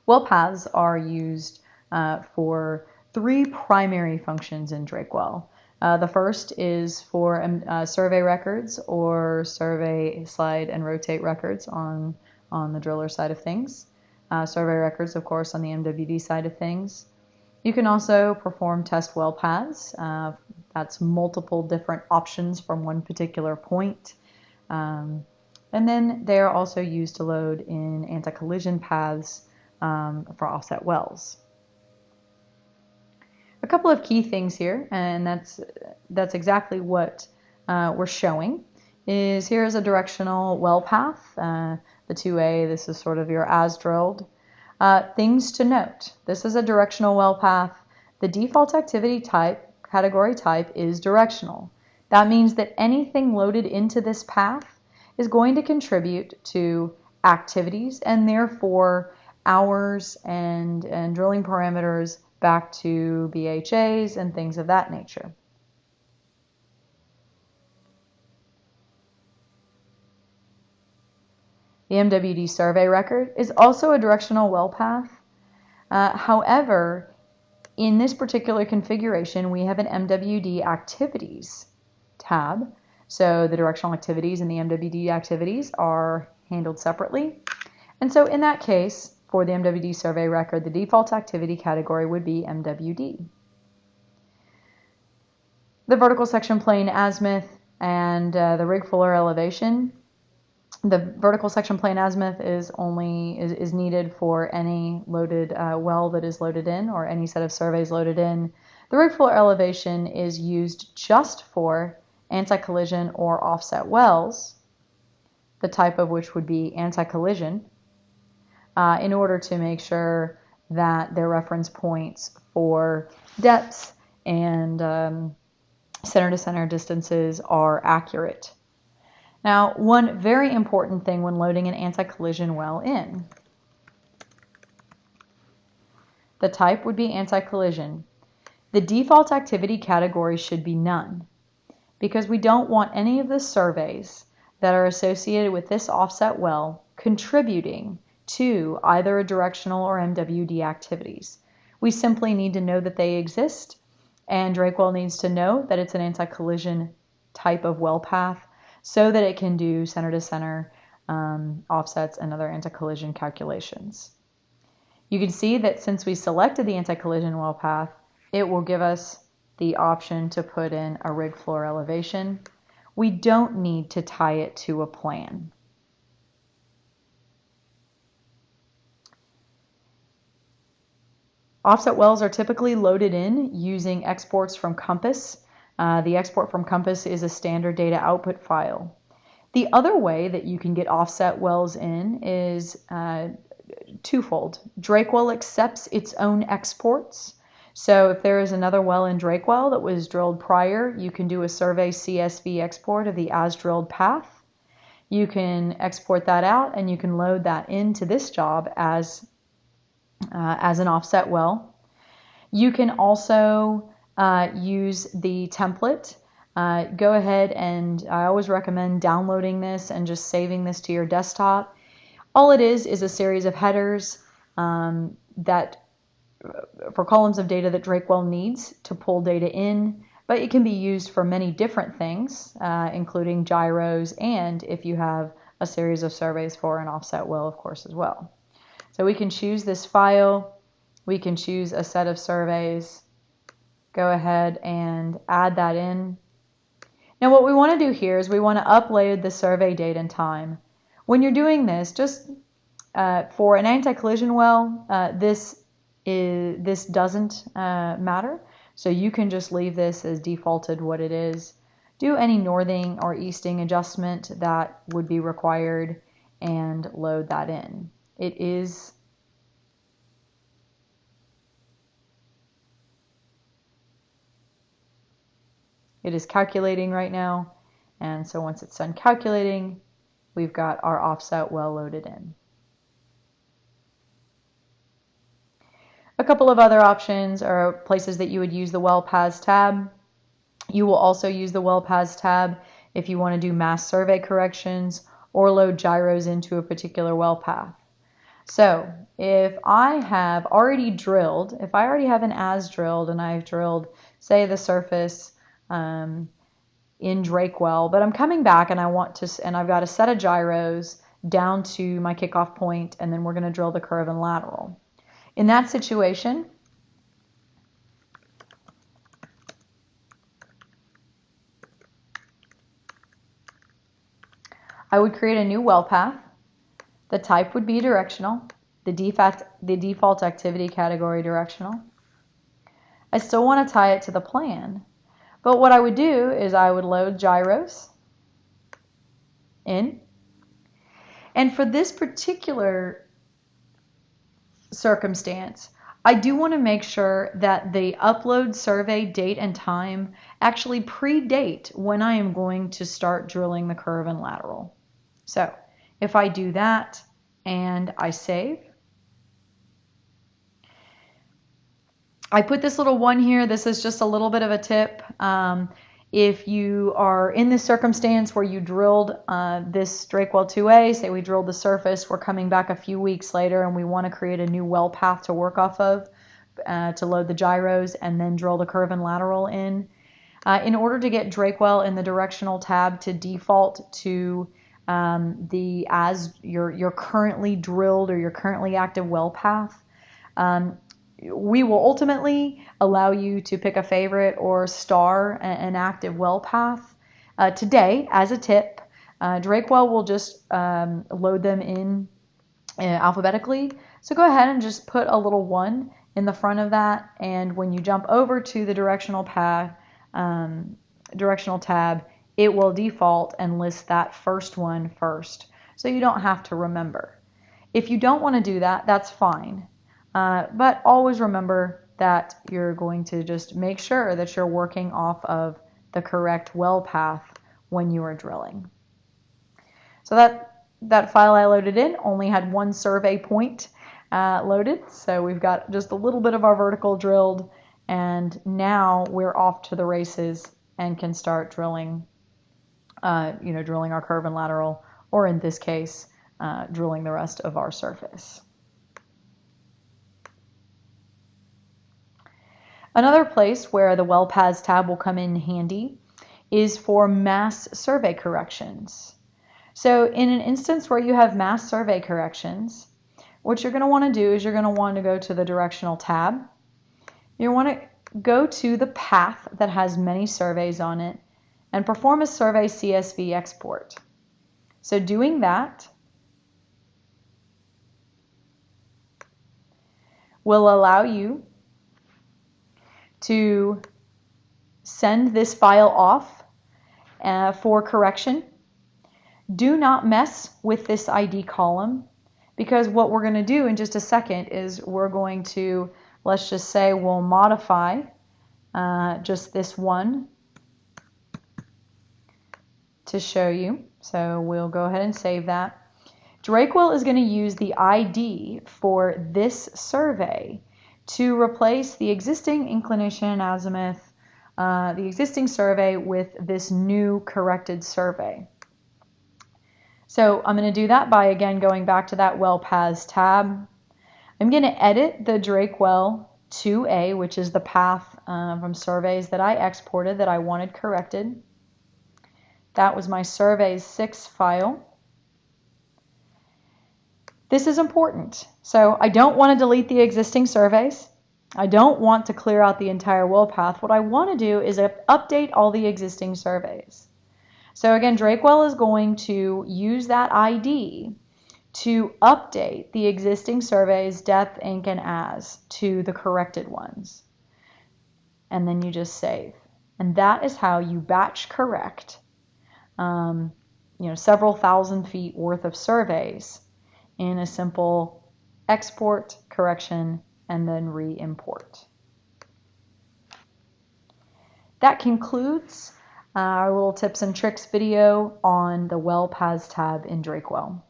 Well paths are used for three primary functions in Drakewell. The first is for survey records or survey slide and rotate records on the driller side of things. Survey records, of course, on the MWD side of things. You can also perform test well paths. That's multiple different options from one particular point. And then they are also used to load in anti-collision paths for offset wells. A couple of key things here, and that's exactly what we're showing, is here's a directional well path. The 2A, this is sort of your as drilled. Things to note. This is a directional well path. The default activity type, category type, is directional. That means that anything loaded into this path is going to contribute to activities and therefore hours and drilling parameters back to BHAs and things of that nature. The MWD survey record is also a directional well path. However, in this particular configuration, we have an MWD activities tab. So the directional activities and the MWD activities are handled separately. And so in that case, for the MWD survey record, the default activity category would be MWD. The vertical section plane azimuth and the rig floor elevation. The vertical section plane azimuth is needed for any loaded well that is loaded in or any set of surveys loaded in. The rig floor elevation is used just for anti-collision or offset wells, the type of which would be anti-collision, in order to make sure that their reference points for depths and center-to-center distances are accurate. Now, one very important thing when loading an anti-collision well in. The type would be anti-collision. The default activity category should be none, because we don't want any of the surveys that are associated with this offset well contributing to either a directional or MWD activities. We simply need to know that they exist, and Drakewell needs to know that it's an anti-collision type of well path so that it can do center-to-center offsets and other anti-collision calculations. You can see that since we selected the anti-collision well path, it will give us the option to put in a rig floor elevation. We don't need to tie it to a plan. Offset wells are typically loaded in using exports from Compass. The export from Compass is a standard data output file. The other way that you can get offset wells in is twofold. Drakewell accepts its own exports. So if there is another well in Drakewell that was drilled prior, you can do a survey CSV export of the as drilled path. You can export that out and you can load that into this job as an offset well. You can also use the template. Go ahead, and I always recommend downloading this and just saving this to your desktop. All it is a series of headers that for columns of data that Drakewell needs to pull data in, but it can be used for many different things, including gyros, and if you have a series of surveys for an offset well, of course, as well. So we can choose this file, we can choose a set of surveys, go ahead and add that in. Now what we want to do here is we want to upload the survey date and time. When you're doing this, just for an anti-collision well, this doesn't matter. So you can just leave this as defaulted what it is. Do any northing or easting adjustment that would be required and load that in. It is calculating right now, and so once it's done calculating, we've got our offset well loaded in. A couple of other options are places that you would use the well paths tab. You will also use the well paths tab if you want to do mass survey corrections or load gyros into a particular well path. So if I have already drilled, if I already have an as drilled and I've drilled, say, the surface in Drakewell, but I'm coming back and I've got a set of gyros down to my kickoff point, and then we're going to drill the curve and lateral. In that situation, I would create a new well path. The type would be directional. The default activity category directional. I still want to tie it to the plan, but what I would do is I would load gyros in. And for this particular circumstance, I do want to make sure that the upload survey date and time actually predate when I am going to start drilling the curve and lateral. So if I do that and I save, I put this little one here. This is just a little bit of a tip. If you are in this circumstance where you drilled this Drakewell 2A, say we drilled the surface, we're coming back a few weeks later and we want to create a new well path to work off of to load the gyros and then drill the curve and lateral in. In order to get Drakewell in the directional tab to default to as your currently drilled or your currently active well path, we will ultimately allow you to pick a favorite or star an active well path. Today, as a tip, Drakewell will just load them in alphabetically. So go ahead and just put a little 1 in the front of that, and when you jump over to the directional tab, it will default and list that first one first, so you don't have to remember. If you don't want to do that, that's fine. But always remember that you're going to just make sure that you're working off of the correct well path when you are drilling. So that file I loaded in only had one survey point loaded, so we've got just a little bit of our vertical drilled, and now we're off to the races and can start drilling, drilling our curve and lateral, or in this case, drilling the rest of our surface. Another place where the Well Paths tab will come in handy is for mass survey corrections. So in an instance where you have mass survey corrections, what you're going to want to do is you're going to want to go to the Directional tab. You want to go to the path that has many surveys on it and perform a survey CSV export. So doing that will allow you to send this file off for correction. Do not mess with this ID column, because what we're going to do in just a second is we're going to, let's just say we'll modify just this one to show you. So we'll go ahead and save that. Drakewell is going to use the ID for this survey to replace the existing inclination and azimuth, the existing survey, with this new corrected survey. So I'm going to do that by, again, going back to that Well Paths tab. I'm going to edit the Drakewell 2A, which is the path from surveys that I exported that I wanted corrected. That was my surveys 6 file. This is important. So I don't want to delete the existing surveys. I don't want to clear out the entire well path. What I want to do is update all the existing surveys. So again, Drakewell is going to use that ID to update the existing surveys, depth, ink, and as to the corrected ones. And then you just save. And that is how you batch correct several thousand feet worth of surveys in a simple export, correction, and then re-import. That concludes our little tips and tricks video on the Well Paths tab in Drakewell.